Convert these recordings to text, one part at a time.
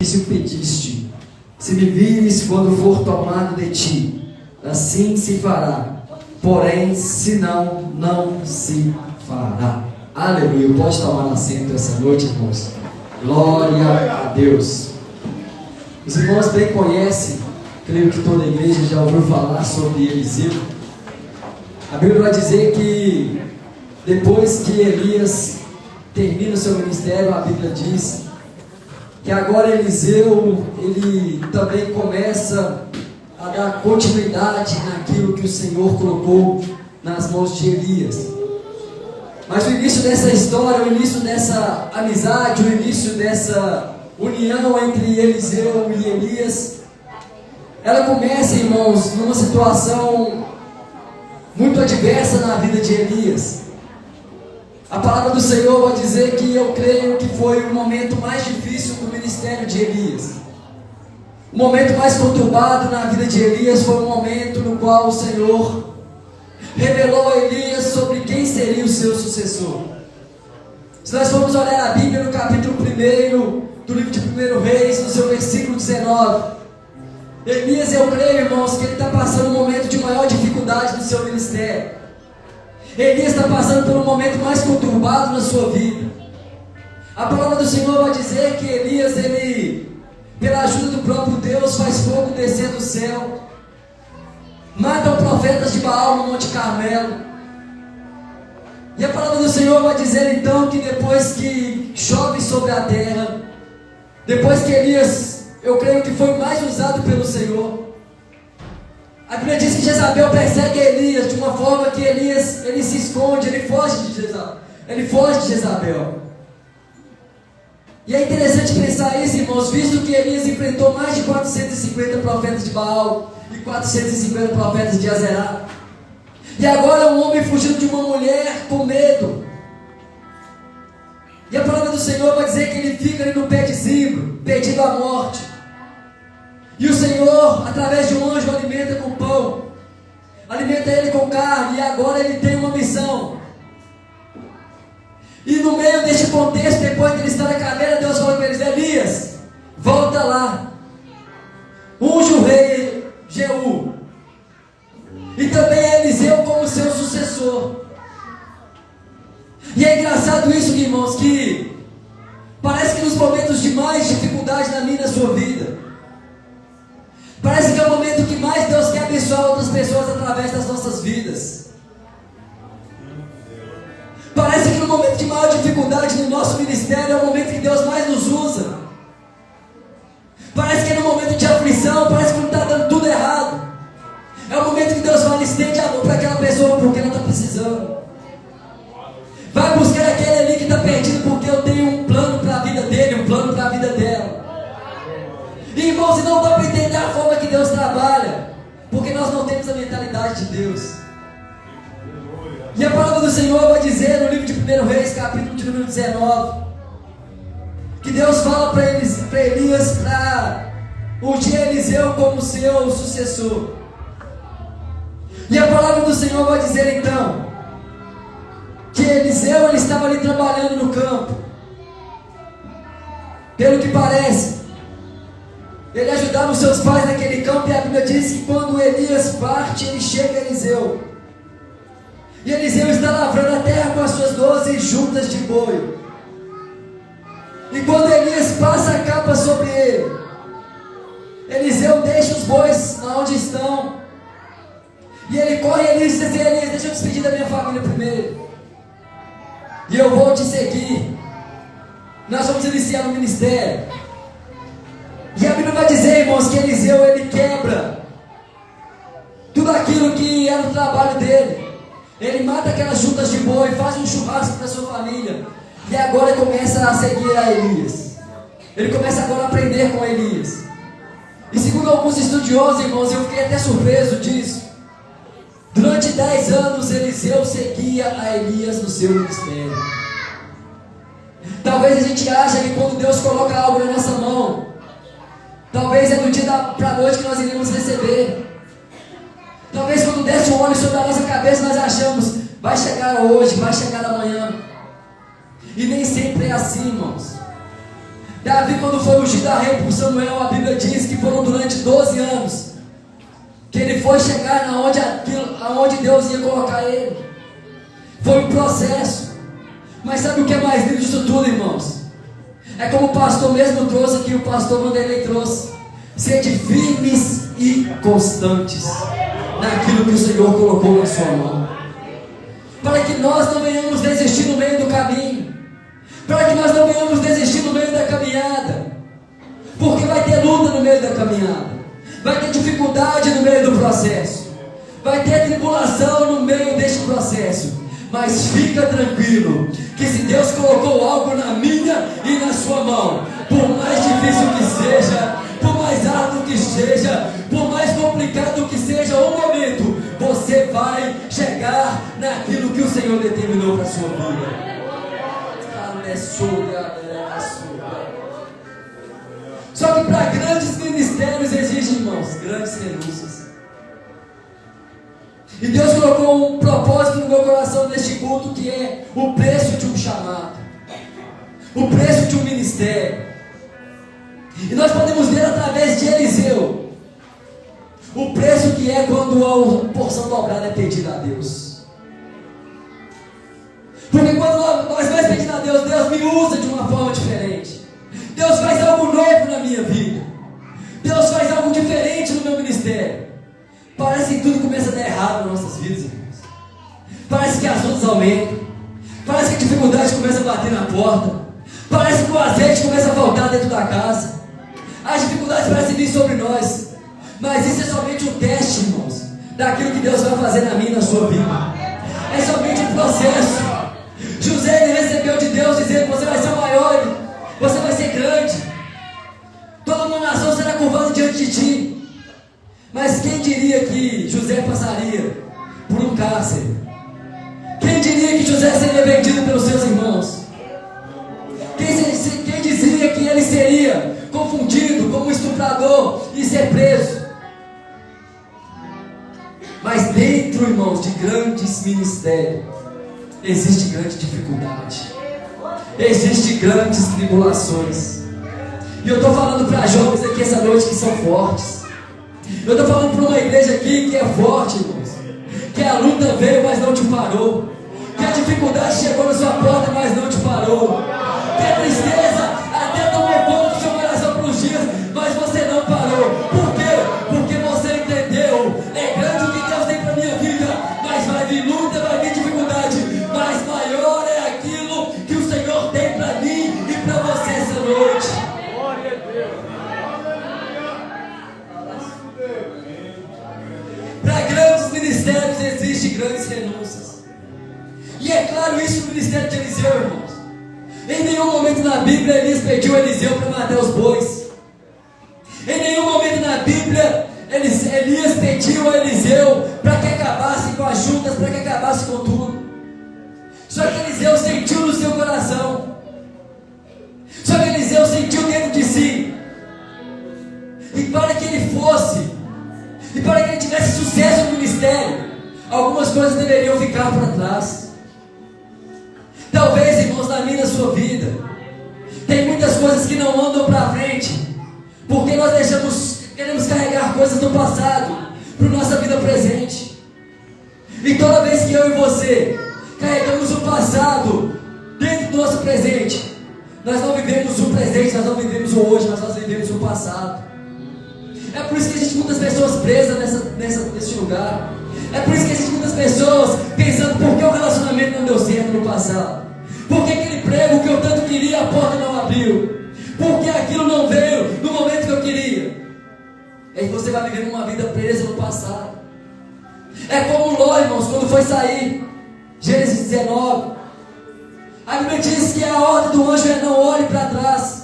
Se o pediste, se me vires quando for tomado de ti, assim se fará, porém, se não, não se fará. Aleluia. Pode tomar assento essa noite, irmãos. Glória a Deus. Os irmãos bem conhecem, creio que toda a igreja já ouviu falar sobre Eliseu. A Bíblia vai dizer que depois que Elias termina o seu ministério, a Bíblia diz que agora Eliseu, ele também começa a dar continuidade naquilo que o Senhor colocou nas mãos de Elias. Mas o início dessa história, o início dessa amizade, o início dessa união entre Eliseu e Elias, ela começa, irmãos, numa situação muito adversa na vida de Elias. A palavra do Senhor vai dizer que eu creio que foi o momento mais difícil do ministério de Elias. O momento mais conturbado na vida de Elias foi o momento no qual o Senhor revelou a Elias sobre quem seria o seu sucessor. Se nós formos olhar a Bíblia no capítulo 1 do livro de 1 Reis, no seu versículo 19, Elias, eu creio, irmãos, que ele está passando um momento de maior dificuldade no seu ministério. Elias está passando por um momento mais conturbado na sua vida. A palavra do Senhor vai dizer que Elias, ele, pela ajuda do próprio Deus, faz fogo descer do céu, mata os profetas de Baal no Monte Carmelo. E a palavra do Senhor vai dizer então que depois que chove sobre a terra, depois que Elias, eu creio que foi mais usado pelo Senhor, a Bíblia diz que Jezabel persegue Elias de uma forma que Elias, ele se esconde, ele foge de Jezabel. E é interessante pensar isso, irmãos, visto que Elias enfrentou mais de 450 profetas de Baal e 450 profetas de Azerá. E agora um homem fugindo de uma mulher com medo. E a palavra do Senhor vai dizer que ele fica ali no pé de zimbro, pedindo a morte. E o Senhor, através de um anjo, alimenta com pão, alimenta ele com carne, e agora ele tem uma missão. E no meio deste contexto, depois de ele estar na caverna, Deus falou para eles: Elias, volta lá, unge o rei Jeú, e também Eliseu como seu sucessor. E é engraçado isso, irmãos, que parece que nos momentos de mais dificuldade na minha e na sua vida, parece que é o momento que mais Deus quer abençoar outras pessoas através das nossas vidas. Parece que no momento de maior dificuldade no nosso ministério é o momento que Deus mais nos usa. Parece que é no momento de aflição, parece que não está dando tudo errado, é o momento que Deus vai, estende a mão para aquela pessoa porque ela está precisando. Vai buscar aquele ali que está perdido, porque eu tenho um plano para a vida dele, um plano para a vida dela. E, irmãos, e não dá para entender a forma que Deus trabalha, porque nós não temos a mentalidade de Deus. E a palavra do Senhor vai dizer no livro de 1 Reis, capítulo de número 19, que Deus fala para Elias para ungir Eliseu como seu sucessor. E a palavra do Senhor vai dizer então que Eliseu, ele estava ali trabalhando no campo. Pelo que parece, ele ajudava os seus pais naquele campo, e a Bíblia diz que quando Elias parte, ele chega a Eliseu. E Eliseu está lavrando a terra com as suas 12 juntas de boi. E quando Elias passa a capa sobre ele, Eliseu deixa os bois onde estão. E ele corre e Elias diz assim: Elias, deixa eu despedir da minha família primeiro, e eu vou te seguir. Nós vamos iniciar no ministério. E a Bíblia vai dizer, irmãos, que Eliseu, ele quebra tudo aquilo que era o trabalho dele. Ele mata aquelas juntas de boi, faz um churrasco para sua família, e agora começa a seguir a Elias. Ele começa agora a aprender com Elias. E segundo alguns estudiosos, irmãos, eu fiquei até surpreso disso, durante 10 anos Eliseu seguia a Elias no seu ministério. Talvez a gente ache que quando Deus coloca algo na nossa mão, talvez é do dia para a noite que nós iremos receber. Talvez quando desce um óleo sobre a nossa cabeça, nós achamos: vai chegar hoje, vai chegar amanhã. E nem sempre é assim, irmãos. Davi, quando foi ungido a rei por Samuel, a Bíblia diz que foram durante 12 anos que ele foi chegar aonde Deus ia colocar ele. Foi um processo. Mas sabe o que é mais lindo disso tudo, irmãos? É como o pastor mesmo trouxe aqui, o pastor Vanderlei trouxe: sede firmes e constantes naquilo que o Senhor colocou na sua mão, para que nós não venhamos desistir no meio do caminho, para que nós não venhamos desistir no meio da caminhada, porque vai ter luta no meio da caminhada, vai ter dificuldade no meio do processo, vai ter tribulação no meio deste processo. Mas fica tranquilo, que se Deus colocou algo na minha e na sua mão, por mais difícil que seja, por mais árduo que seja, por mais complicado que seja o momento, você vai chegar naquilo que o Senhor determinou para a sua vida. Só que para grandes ministérios exige, irmãos, grandes renúncias. E Deus colocou um propósito no meu coração neste culto, que é o preço de um chamado, o preço de um ministério. E nós podemos ver através de Eliseu o preço que é quando a porção dobrada é pedida a Deus. Porque quando nós vamos pedir a Deus, Deus me usa de uma forma diferente. Deus faz algo novo na minha vida. Deus faz algo diferente no meu ministério. Parece que tudo começa a dar errado nas nossas vidas, irmãos. Parece que as lutas aumentam. Parece que a dificuldade começa a bater na porta. Parece que o azeite começa a faltar dentro da casa. As dificuldades parecem vir sobre nós. Mas isso é somente um teste, irmãos, daquilo que Deus vai fazer na minha e na sua vida. É somente um processo. José, ele recebeu de Deus dizendo: você vai ser o maior, você vai ser grande, toda uma nação será curvada diante de ti. Mas quem diria que José passaria por um cárcere? Quem diria que José seria vendido pelos seus irmãos? Quem dizia que ele seria confundido como um estuprador e ser preso? Mas dentro, irmãos, de grandes ministérios, existe grande dificuldade, existe grandes tribulações. E eu estou falando para jovens aqui essa noite que são fortes. Eu estou falando para uma igreja aqui que é forte, irmãos, que a luta veio, mas não te parou, que a dificuldade chegou na sua porta, mas não te parou, que a tristeza até tomou conta do seu coração por uns dias, mas você não parou. Por quê? Porque você entendeu: é grande o que Deus tem para a minha vida, mas vai vir luta, vai vir dificuldade, mas maior é aquilo que o Senhor tem para mim e para você essa noite. Glória a Deus. Para grandes ministérios existem grandes renúncias. E é claro isso no ministério de Eliseu, irmãos. Em nenhum momento na Bíblia Elias pediu a Eliseu para matar os bois. Em nenhum momento na Bíblia Elias pediu a Eliseu para que acabasse com as juntas, para que acabasse com tudo. Só que Eliseu sentiu no seu coração, só que Eliseu sentiu dentro de si, e para que ele fosse, e para que ele tivesse sucesso no ministério, algumas coisas deveriam ficar para trás. Talvez, irmãos, na minha e na sua vida, tem muitas coisas que não andam para frente, porque nós queremos carregar coisas do passado para a nossa vida presente. E toda vez que eu e você carregamos o passado dentro do nosso presente, nós não vivemos o presente, nós não vivemos o hoje, mas nós vivemos o passado. É por isso que existe muitas pessoas presas nesse lugar. É por isso que existem muitas pessoas pensando: por que o relacionamento não deu certo no passado? Por que aquele emprego que eu tanto queria, a porta não abriu? Por que aquilo não veio no momento que eu queria? E aí você vai vivendo uma vida presa no passado. É como Ló, irmãos, quando foi sair, Gênesis 19, a Bíblia diz que a ordem do anjo é: não olhe para trás.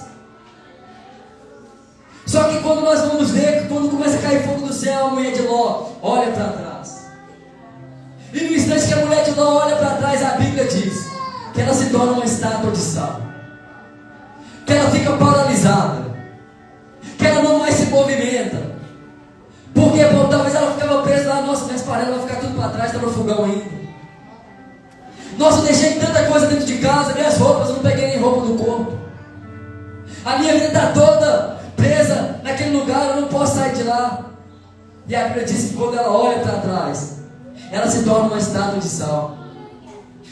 Só que quando nós vamos ver, quando começa a cair fogo do céu, a mulher de Ló olha para trás. E no instante que a mulher de Ló olha para trás, a Bíblia diz que ela se torna uma estátua de sal, que ela fica paralisada, que ela não mais se movimenta. Porque talvez ela ficava presa lá: nossa, minhas paredes vão ficar tudo para trás, está no fogão ainda. Nossa, eu deixei tanta coisa dentro de casa, minhas roupas, eu não peguei nem roupa do corpo. A minha vida está toda presa naquele lugar, eu não posso sair de lá. E a Bíblia diz que quando ela olha para trás, ela se torna uma estátua de sal.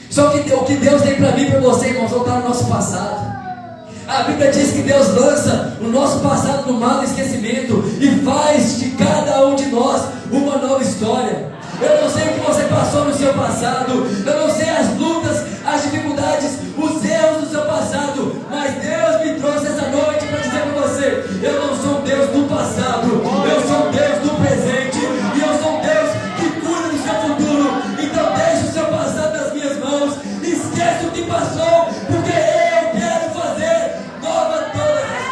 Só que o que Deus tem para mim e para você, irmãos, não está no nosso passado. A Bíblia diz que Deus lança o nosso passado no mar do esquecimento e faz de cada um de nós uma nova história. Eu não sei o que você passou no seu passado, eu não sei as lutas, as dificuldades, os erros do seu passado, mas Deus me trouxe essa noite para dizer para você: eu não sou um Deus do passado, eu sou um Deus do presente, e eu sou um Deus que cuida do seu futuro. Então deixe o seu passado nas minhas mãos, esquece o que passou, porque eu quero fazer nova todas as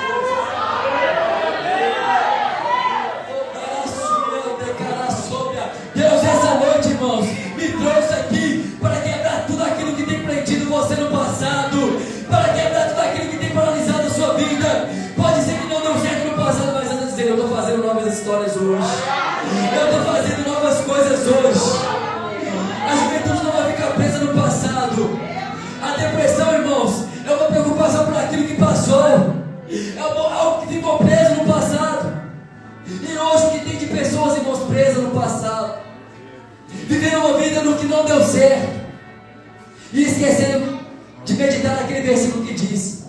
coisas. Deus, essa noite, irmãos, me trouxe aqui para quebrar tudo aquilo que tem prendido você no passado, para quebrar tudo aquilo que tem paralisado a sua vida. Pode ser que não deu certo no passado, mas anda dizendo: eu estou fazendo novas histórias hoje, eu estou fazendo novas coisas hoje. A juventude não vai ficar presa no passado. A depressão, irmãos, é uma preocupação por aquilo que passou, é algo que ficou preso no passado. E hoje o que tem de pessoas, irmãos, presas no passado, vivendo uma vida no que não deu certo, e esquecendo de meditar naquele versículo que diz: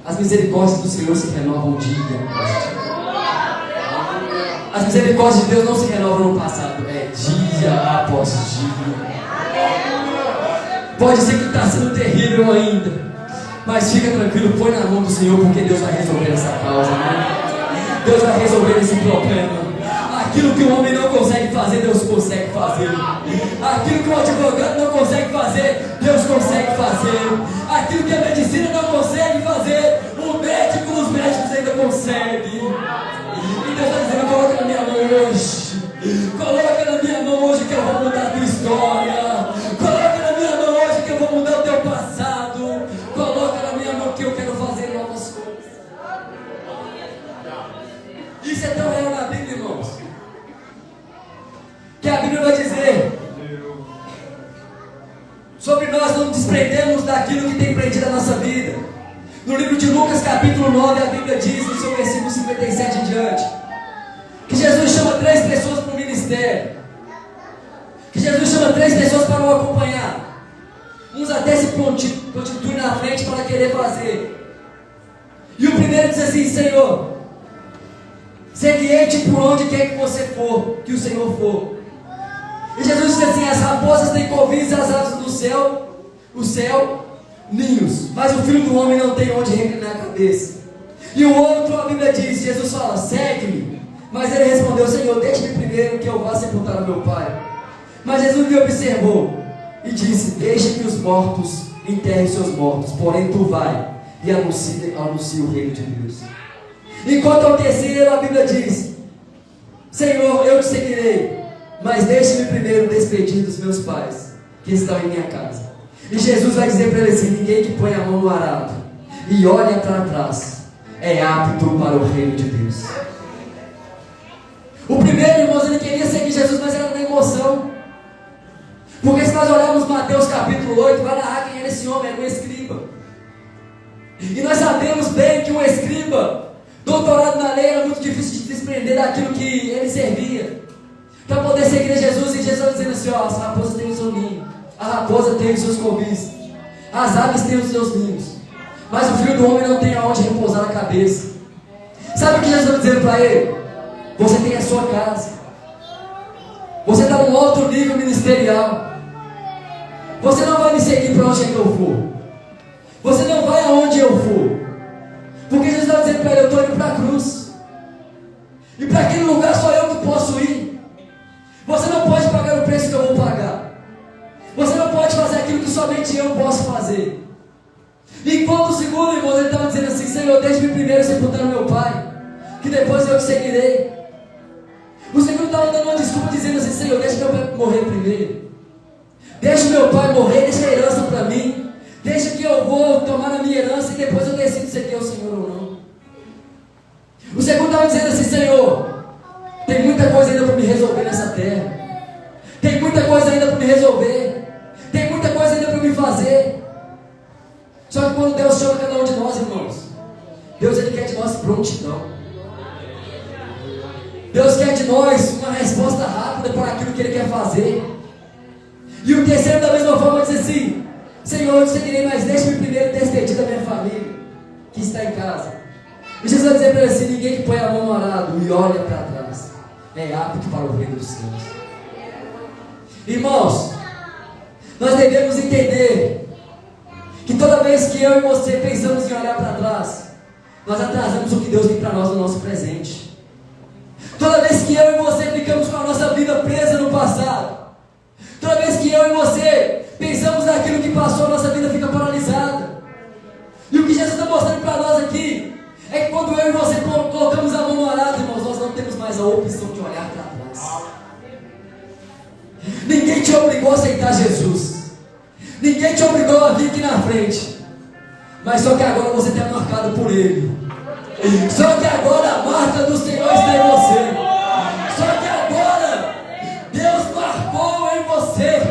as misericórdias do Senhor se renovam dia após dia. As misericórdias de Deus não se renovam no passado, é dia após dia. Pode ser que está sendo terrível ainda, mas fica tranquilo, põe na mão do Senhor, porque Deus vai resolver essa causa, né? Deus vai resolver esse problema. Aquilo que o homem não consegue fazer, Deus consegue fazer. Aquilo que o advogado não consegue fazer, Deus consegue fazer. Aquilo que a medicina não consegue fazer, o médico dos médicos ainda consegue. E Deus está dizendo: coloca na minha mão hoje. Coloca na minha mão hoje que eu vou mudar a tua história. Coloca na minha mão hoje que eu vou mudar o teu passado. Coloca na minha mão que eu quero fazer novas coisas. Isso é tão real na Bíblia, irmãos, que a Bíblia vai dizer sobre nós não desprendermos daquilo que tem prendido a nossa vida. No livro de Lucas, capítulo 9, a Bíblia diz, no seu versículo 57 em diante, que Jesus chama 3 pessoas para o ministério, que Jesus chama 3 pessoas para o acompanhar. Uns até se constituem na frente para querer fazer. E o primeiro diz assim: Senhor, seguirei-te por onde quer que você for, que o Senhor for. E Jesus diz assim: as raposas têm covis, as aves do céu, o céu, ninhos, mas o Filho do Homem não tem onde reclinar a cabeça. E o outro, a Bíblia diz, Jesus fala: segue-me. Mas ele respondeu: Senhor, deixe-me primeiro que eu vá sepultar o meu pai. Mas Jesus lhe observou e disse: deixe que os mortos enterrem seus mortos, porém tu vai e anuncia o reino de Deus. Enquanto ao terceiro, a Bíblia diz: Senhor, eu te seguirei, mas deixe-me primeiro despedir dos meus pais, que estão em minha casa. E Jesus vai dizer para ele assim: ninguém que põe a mão no arado e olha para trás é apto para o reino de Deus. O primeiro, irmãos, ele queria seguir Jesus, mas era na emoção. Porque se nós olharmos Mateus capítulo 8, vai narrar quem era esse homem, era um escriba. E nós sabemos bem que um escriba, doutorado na lei, era muito difícil de desprender daquilo que ele servia, para poder seguir a Jesus. E Jesus dizendo assim: ó, as raposas têm o seu ninho, a raposa tem os seus covis, as aves têm os seus ninhos, mas o Filho do Homem não tem aonde repousar a cabeça. Sabe o que Jesus está dizendo para ele? Você tem a sua casa, você está num outro nível ministerial. Você não vai me seguir para onde é que eu for, você não vai aonde eu for, porque Jesus está dizendo para ele: eu estou indo para a cruz, e para aquele lugar só eu que posso ir. Você não pode pagar o preço que eu vou pagar, você não pode fazer aquilo que somente eu posso fazer. Enquanto o segundo, irmão, ele estava dizendo assim: Senhor, deixe-me primeiro sepultar o meu pai, que depois eu te seguirei. O segundo estava dando uma desculpa dizendo assim: Senhor, deixa meu pai morrer primeiro, deixa meu pai morrer, deixa a herança para mim, deixa que eu vou tomar a minha herança e depois eu decido se aqui é o Senhor ou não. O segundo estava dizendo assim: Senhor, tem muita coisa ainda para me resolver nessa terra, tem muita coisa ainda para me resolver, tem muita coisa ainda para me fazer. Só que quando Deus chama cada um de nós, irmãos, nós prontidão. Deus quer de nós uma resposta rápida para aquilo que Ele quer fazer. E o terceiro, da mesma forma, diz assim: Senhor, eu te seguirei, mas deixe-me primeiro despedir da minha família que está em casa. E Jesus vai dizer para ele assim: ninguém que põe a mão no arado e olha para trás é apto para o reino dos céus. Irmãos, nós devemos entender que toda vez que eu e você pensamos em olhar para trás, nós atrasamos o que Deus tem para nós no nosso presente. Toda vez que eu e você ficamos com a nossa vida presa no passado, toda vez que eu e você pensamos naquilo que passou, a nossa vida fica paralisada. E o que Jesus está mostrando para nós aqui é que quando eu e você colocamos a mão no arado, irmãos, nós não temos mais a opção de olhar para trás. Ninguém te obrigou a aceitar Jesus. Ninguém te obrigou a vir aqui na frente. Mas só que agora você está marcado por Ele. Só que agora a marca do Senhor está em você. Só que agora Deus marcou em você.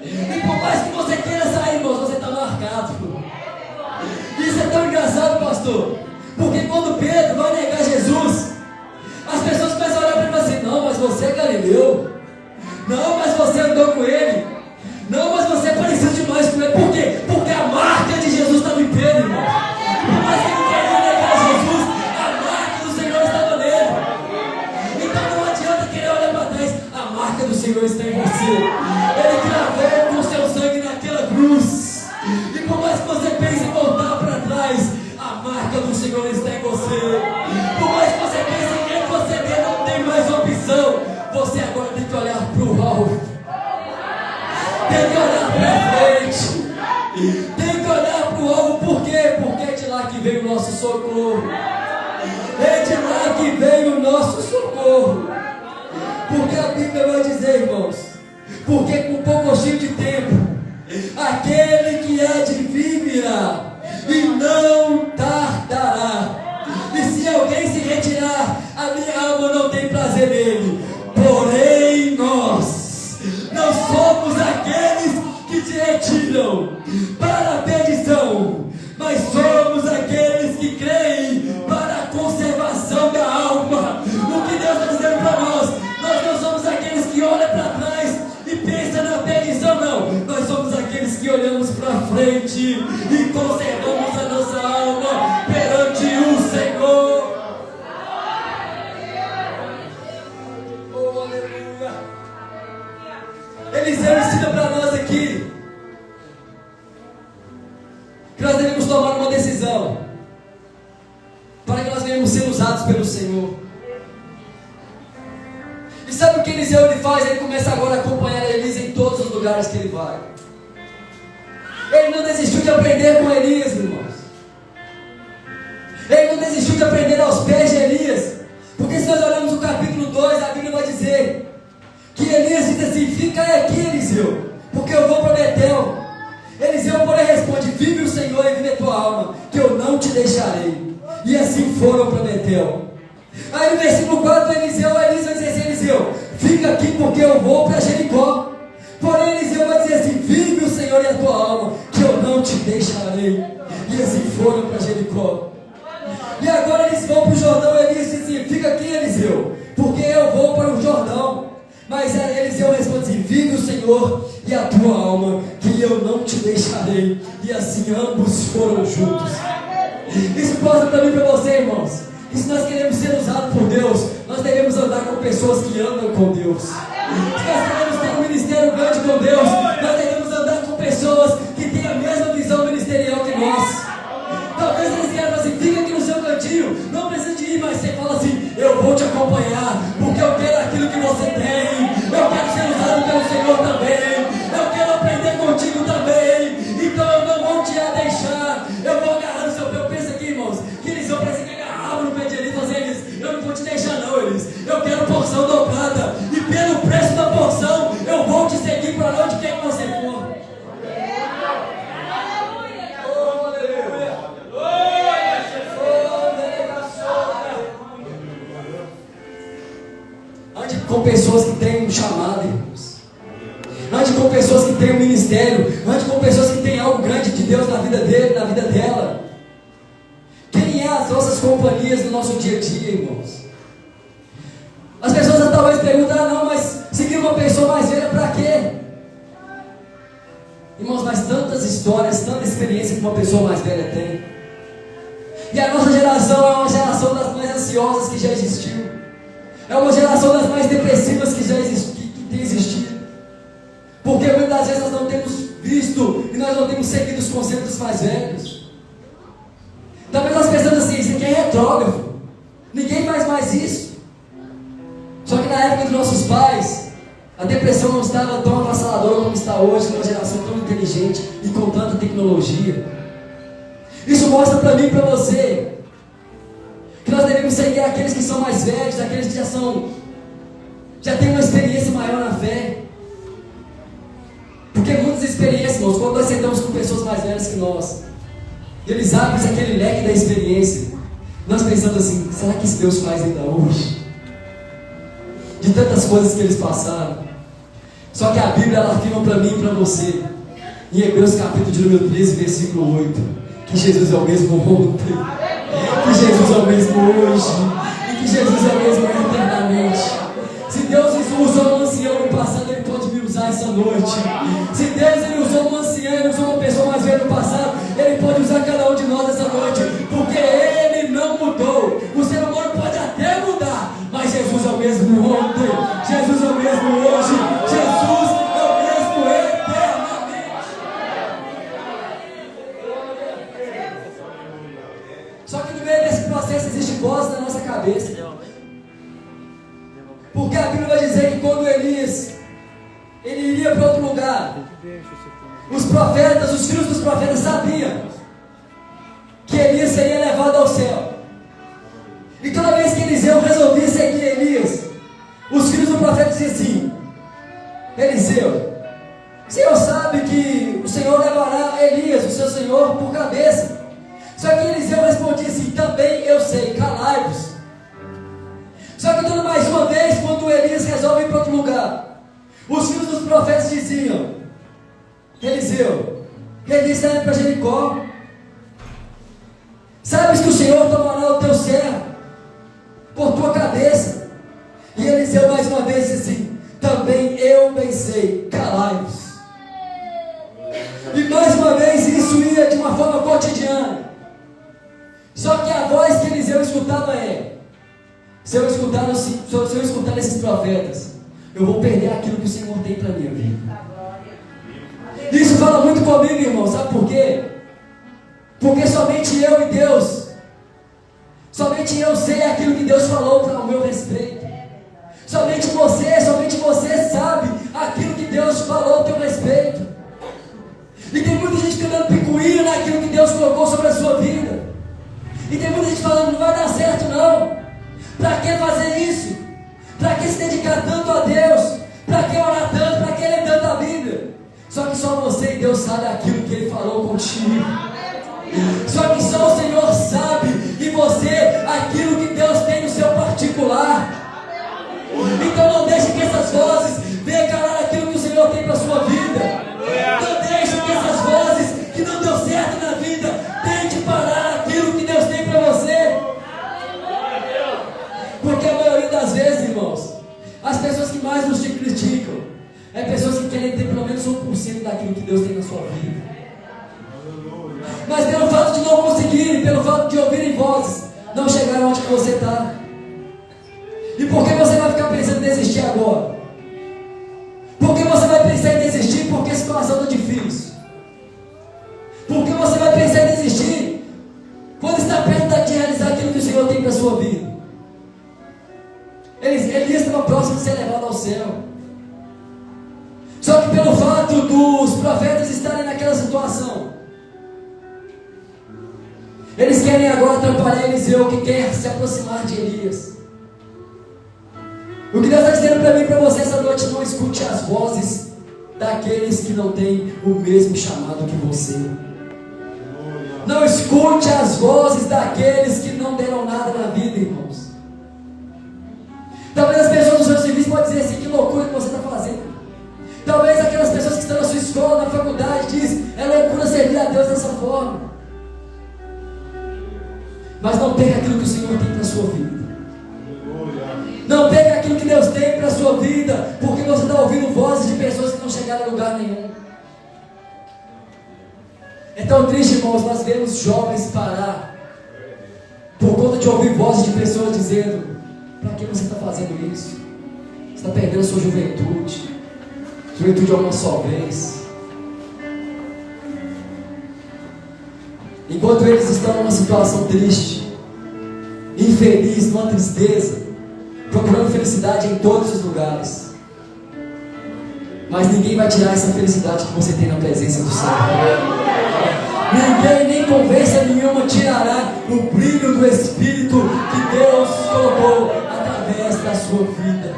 E por mais que você queira sair, irmãos, você está marcado. Isso é tão engraçado, pastor. Porque quando Pedro vai negar Jesus, as pessoas começam a olhar para ele e falam assim: não, mas você é Galileu. Não, mas você andou com ele. Não, mas você é parecido demais com ele. Por quê? Porque a marca de Jesus estava em Pedro, irmão. Por mais que ele queria negar Jesus, a marca do Senhor estava nele. Então não adianta querer olhar para trás. A marca do Senhor está em você. Ele gravou com o seu sangue naquela cruz. E por mais que você pense em voltar para trás, a marca do Senhor está em você. Por mais que você pense em retroceder, não tem mais opção. Você agora tem que olhar para o alvo. Tem que olhar para frente. Tem que olhar para o alvo. Por quê? Porque é de lá que veio o nosso socorro. É de lá que veio o nosso socorro. Porque a Bíblia vai dizer, irmãos, porque com pouquinho de tempo, aquele que há de vir virá e não tardará. E se alguém se retirar, a minha alma não tem prazer nele. Porém nós não somos aqueles que se retiram para a perdição, mas somos aqueles que creem para a conservação da alma. O que Deus está dizendo para nós? Nós não somos aqueles que olham para trás e pensam na perdição, não. Nós somos aqueles que olhamos para frente e conservamos a nossa alma perante o Senhor. Oh, aleluia. Eliseu ensina para nós aqui que nós devemos tomar uma decisão para que nós venhamos ser usados pelo Senhor. E sabe o que Eliseu ele faz? Ele começa agora a acompanhar Elias em todos os lugares que ele vai. Ele não desistiu de aprender com Elias, irmãos. Ele não desistiu de aprender aos pés de Elias. Porque se nós olharmos o capítulo 2, a Bíblia vai dizer que Elias diz assim: fica aqui, Eliseu, porque eu vou para Betel. Eliseu, porém, responde: vive o Senhor e vive a tua alma, que eu não te deixarei. E assim foram para Betel. Aí no versículo 4, Elias vai dizer assim: Eliseu, fica aqui porque eu vou para Jericó. Porém Eliseu vai dizer assim: vive o Senhor e a tua alma, que eu não te deixarei. E assim foram para Jericó. E agora eles vão para o Jordão. Elias diz assim: fica aqui, Eliseu, porque eu vou para o Jordão. Mas Eliseu responde assim: vive o Senhor e a tua alma, que eu não te deixarei. E assim ambos foram juntos. Isso mostra para mim e para você, irmãos, que se nós queremos ser usados por Deus, nós devemos andar com pessoas que andam com Deus. Se nós queremos ter um ministério grande com Deus, nós devemos andar com pessoas que têm a mesma visão ministerial que nós. Talvez eles queiram assim: fica aqui no seu cantinho, não precisa de ir, mas você fala assim: eu vou te acompanhar, porque eu quero aquilo que você tem. Eu quero ser usado pelo Senhor também. Eu quero aprender contigo também. Então eu não vou te deixar. Eu vou agarrar no seu pé. Pensa aqui, irmãos, que eles vão parecer que agarravam no pé de Elias e falavam: Elias, eu não vou te deixar não, Elias. Eu quero porção dobrada. E pelo preço da porção, eu vou te seguir para onde quer que você for. Ande com pessoas que têm um chamado, irmãos. Ande com pessoas que têm um ministério. Ande com pessoas que têm algo grande de Deus na vida dele, na vida dela. Quem é as nossas companhias no nosso dia a dia, irmãos. As pessoas talvez perguntam: ah, não, mas seguir uma pessoa mais velha para quê? Irmãos, mas tantas histórias, tanta experiência que uma pessoa mais velha tem. E a nossa geração é uma geração das mais ansiosas que já existiu. É uma geração das mais depressivas que já que tem existido. Porque muitas vezes nós não temos visto e nós não temos seguido os conselhos dos mais velhos. Talvez nós pensamos assim: isso aqui é retrógrado, ninguém faz mais isso. Só que na época dos nossos pais, a depressão não estava tão avassaladora como está hoje, numa geração tão inteligente e com tanta tecnologia. Isso mostra para mim e para você que nós devemos seguir aqueles que são mais velhos, aqueles que já têm uma experiência maior na fé. Porque muitas experiências, irmãos, quando nós sentamos com pessoas mais velhas que nós, eles abrem aquele leque da experiência, nós pensamos assim: será que esse Deus faz ainda hoje? De tantas coisas que eles passaram. Só que a Bíblia ela afirma para mim e para você, em Hebreus capítulo de número 13, versículo 8, que Jesus é o mesmo ontem, que Jesus é o mesmo hoje, e que Jesus é o mesmo eternamente. Se Deus usou um ancião no passado, Ele pode me usar essa noite. Se Deus Ele usou um ancião, Ele usou uma pessoa mais velha no passado, Ele pode usar cada um de nós essa noite, porque Ele não mudou. O ser humano pode até mudar, mas Jesus é o mesmo ontem, Jesus é o mesmo hoje, Jesus é o mesmo eternamente. Só que no meio desse processo existe voz na nossa cabeça. Porque a Bíblia vai dizer que quando Elias ele iria para outro lugar, os profetas, os filhos dos profetas sabiam que Elias seria levado ao céu. E toda vez que Eliseu resolvia seguir Elias, os filhos do profeta diziam assim: Eliseu, o Senhor sabe que o Senhor levará Elias, o seu Senhor, por cabeça. Só que Eliseu respondia assim: também eu sei, calai-vos. Só que toda mais uma vez, quando Elias resolve ir para outro lugar, os filhos dos profetas diziam: Eliseu, Elias está indo para Jericó. Sabes que o Senhor tomará o teu servo por tua cabeça. E Eliseu mais uma vez disse assim: também eu bem sei, calai-vos. E mais uma vez isso ia de uma forma cotidiana. Só que a voz que Eliseu escutava é: se eu escutar esses profetas, eu vou perder aquilo que o Senhor tem para a minha vida. Isso fala muito comigo, irmão. Sabe por quê? Porque somente eu e Deus, somente eu sei aquilo que Deus falou para o meu respeito. Somente você sabe aquilo que Deus falou a teu respeito. E tem muita gente cantando picuinha naquilo que Deus colocou sobre a sua vida. E tem muita gente falando: não vai dar certo não. Para que fazer isso? Para que se dedicar tanto a Deus? Para que orar tanto? Para que ler tanto a Bíblia? Só que só você e Deus sabe aquilo que Ele falou contigo. Só que só o Senhor sabe e você aquilo que Deus tem no seu particular. Então não deixe que essas vozes venham calar aquilo que o Senhor tem para a sua vida. Não deixe que essas vozes que não deu certo na vida tentem parar aquilo que Deus tem para você. Porque a maioria das vezes, irmãos, as pessoas que mais nos criticam é pessoas que querem ter pelo menos 1% daquilo que Deus tem na sua vida. Mas pelo fato de não conseguirem, pelo fato de ouvirem vozes, não chegaram onde que você está. E por que você vai ficar pensando em desistir agora? Por que você vai pensar em desistir porque a situação está difícil? Por que você vai pensar em desistir quando está perto de realizar aquilo que o Senhor tem para a sua vida? Elias estava próximo de ser levado ao céu. Só que pelo fato dos profetas estarem naquela situação, eles querem agora atrapalhar Eliseu, que quer se aproximar de Elias. O que Deus está dizendo para mim e para você essa noite: não escute as vozes daqueles que não têm o mesmo chamado que você. Não escute as vozes daqueles que não deram nada na vida, irmãos. Talvez as pessoas do seu serviço podem dizer assim: que loucura que você está fazendo. Talvez aquelas pessoas que estão na sua escola, na faculdade, dizem: é loucura servir a Deus dessa forma. Mas não perca aquilo que não tem para a sua vida. Não pegue aquilo que Deus tem para a sua vida, porque você está ouvindo vozes de pessoas que não chegaram a lugar nenhum. É tão triste, irmãos, nós vemos jovens parar por conta de ouvir vozes de pessoas dizendo: para que você está fazendo isso? Você está perdendo a sua juventude. Juventude é uma só vez. Enquanto eles estão numa situação triste, infeliz, numa tristeza, procurando felicidade em todos os lugares, mas ninguém vai tirar essa felicidade que você tem na presença do Senhor. Ninguém, nem conversa nenhuma, tirará o brilho do Espírito que Deus colocou através da sua vida.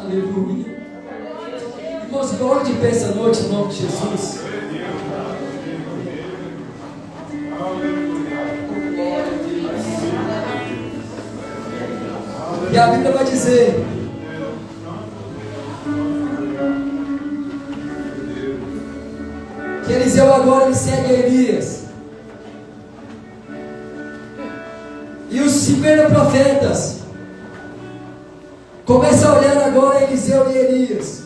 Aleluia. Irmãos, coloque de pé essa noite em nome de Jesus. E a Bíblia vai dizer que Eliseu agora ele segue Elias. E os 50 profetas começam a olhar agora Eliseu e Elias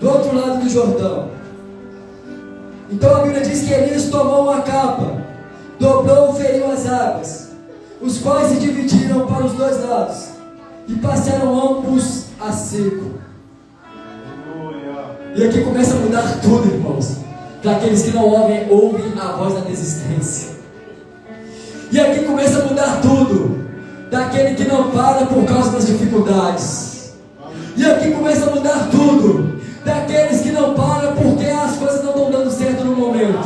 do outro lado do Jordão. Então a Bíblia diz que Elias tomou uma capa, dobrou e feriu as águas, os quais se dividiram para os dois lados, e passaram ambos a seco. E aqui começa a mudar tudo, irmãos, para aqueles que não ouvem a voz da desistência. E aqui começa a mudar tudo, daquele que não para por causa das dificuldades. E aqui começa a mudar tudo, daqueles que não param porque as coisas não estão dando certo no momento.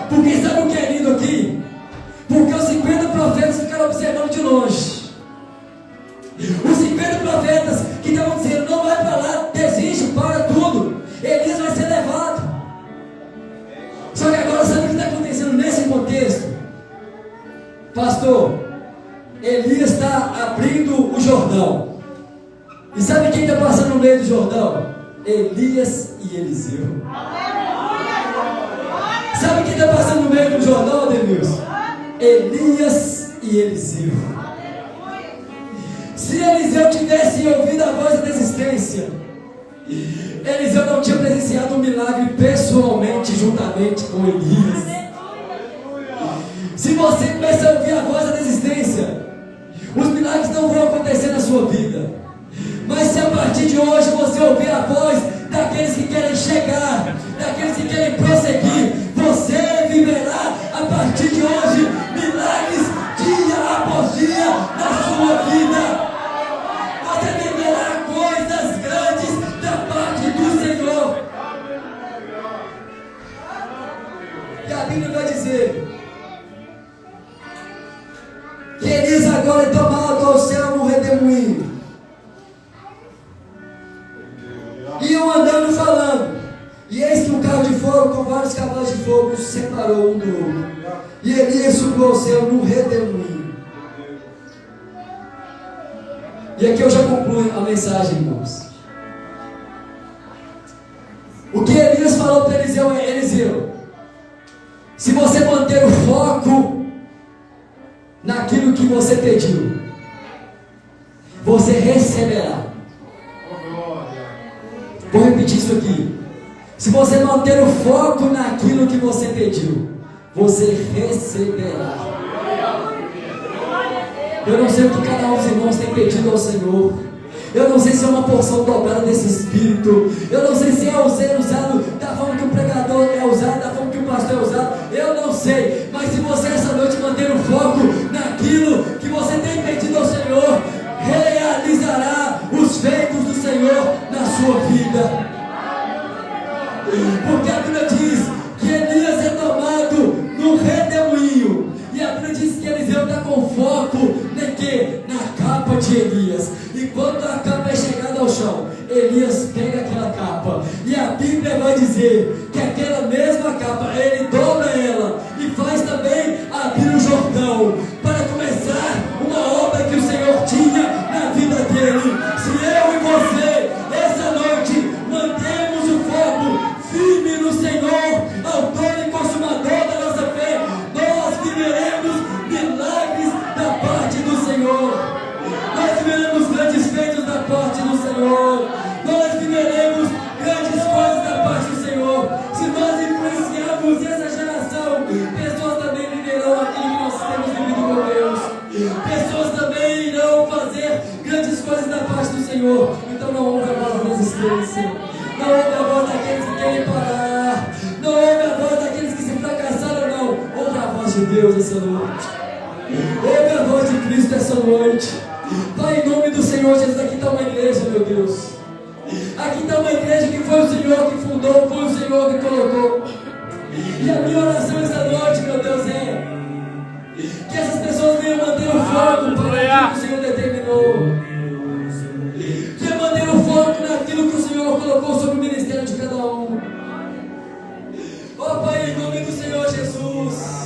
Porque sabe o que é lindo aqui? Porque os 50 profetas ficaram observando de longe. Os 50 profetas que estavam dizendo: não vai para lá, desiste, para tudo, Elias vai ser levado. Só que agora sabe o que está acontecendo nesse contexto? Pastor, Elias está abrindo o Jordão. E sabe quem está passando no meio do Jordão? Elias e Eliseu. Sabe quem está passando no meio do Jordão, Adenilson? Elias e Eliseu. Se Eliseu tivesse ouvido a voz da desistência, Eliseu não tinha presenciado um milagre pessoalmente, juntamente com Elias. Se você começa a ouvir a voz da desistência, os milagres não vão acontecer na sua vida. Mas se a partir de hoje você ouvir a voz daqueles que querem chegar, daqueles que querem prosseguir, você viverá a partir de hoje milagres dia após dia na sua vida. Você viverá coisas grandes da parte do Senhor. E a Bíblia vai dizer que Elias agora é tomado ao céu no redemoinho. Iam andando falando, e eis que um carro de fogo com vários cavalos de fogo se separou um do outro, e Elias subiu ao céu no redemoinho. E aqui eu já concluo a mensagem, irmãos. O que Elias falou para Eliseu é: Eliseu, se você manter o foco naquilo que você pediu, você receberá. Vou repetir isso aqui. Se você manter o foco naquilo que você pediu, você receberá. Eu não sei o que cada um dos irmãos tem pedido ao Senhor. Eu não sei se é uma porção dobrada desse Espírito. Eu não sei se é ser usado da forma que o pregador é usado, da forma que o pastor é usado. Eu não sei. Mas se você essa noite manter o foco naquilo que você tem pedido ao Senhor, realizará os feitos do Senhor na sua vida. Porque a Bíblia diz que Elias é tomado no redemoinho. E a Bíblia diz que Eliseu está com foco na capa de Elias. E quando a capa é chegada ao chão, Elias pega aquela capa. E a Bíblia vai dizer que aquela mesma capa, ele dobra ela e faz também abrir o Jordão para começar uma obra que o Senhor tinha na vida dele. Se eu e você, essa noite, mantemos o foco firme no Senhor, autor e consumador da nossa fé, nós viveremos Senhor. Nós viveremos grandes coisas da parte do Senhor. Se nós influenciarmos essa geração, pessoas também viverão aquilo que nós temos vivido com Deus. Pessoas também irão fazer grandes coisas da parte do Senhor. Então não ouve a voz da resistência. Não ouve a voz daqueles que querem parar. Não ouve a voz daqueles que se fracassaram, não. Ouve a voz de Deus essa noite. Ouve a voz de Cristo essa noite. Pai, em nome do Senhor Jesus, aqui está uma igreja, meu Deus. Aqui está uma igreja que foi o Senhor que fundou, foi o Senhor que colocou. E a minha oração essa noite, meu Deus, é que essas pessoas venham manter o foco para aquilo que o Senhor determinou. Que manter o foco naquilo que o Senhor colocou sobre o ministério de cada um. Ó Pai, em nome do Senhor Jesus.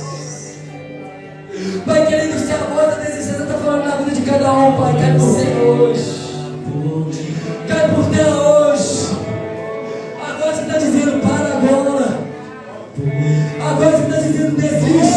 Pai querido, se a voz da desistência está falando na vida de cada um, Pai, cai por terra hoje. Cai por terra hoje. A voz que está dizendo para agora. A voz que está dizendo desiste.